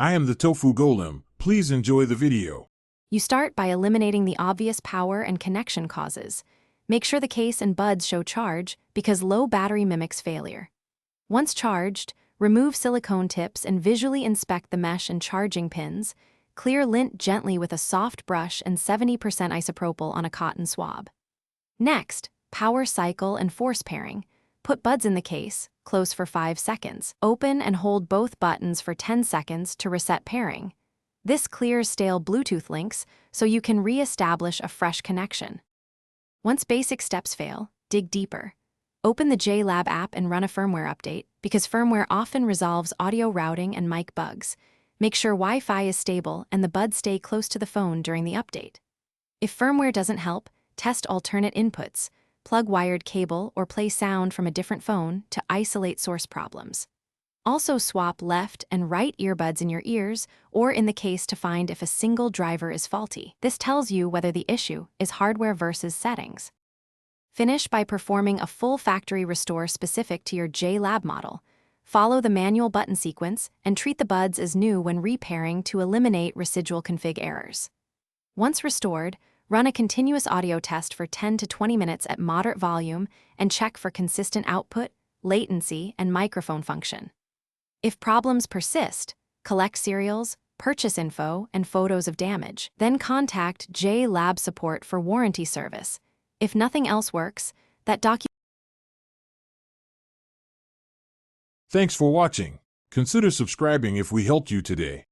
I am the Tofu Golem. Please enjoy the video. You start by eliminating the obvious power and connection causes. Make sure the case and buds show charge because low battery mimics failure. Once charged, remove silicone tips and visually inspect the mesh and charging pins. Clear lint gently with a soft brush and 70% isopropyl on a cotton swab. Next, power cycle and force pairing. Put buds in the case, close for 5 seconds. Open and hold both buttons for 10 seconds to reset pairing. This clears stale Bluetooth links so you can re-establish a fresh connection. Once basic steps fail, dig deeper. Open the Jlab app and run a firmware update because firmware often resolves audio routing and mic bugs. Make sure Wi-Fi is stable and the buds stay close to the phone during the update. If firmware doesn't help, test alternate inputs. Plug wired cable or play sound from a different phone to isolate source problems. Also swap left and right earbuds in your ears or in the case to find if a single driver is faulty. This tells you whether the issue is hardware versus settings. Finish by performing a full factory restore specific to your Jlab model. Follow the manual button sequence and treat the buds as new when repairing to eliminate residual config errors. Once restored, run a continuous audio test for 10 to 20 minutes at moderate volume and check for consistent output, latency, and microphone function. If problems persist, collect serials, purchase info, and photos of damage. Then contact Jlab support for warranty service. If nothing else works, Thanks for watching. Consider subscribing if we helped you today.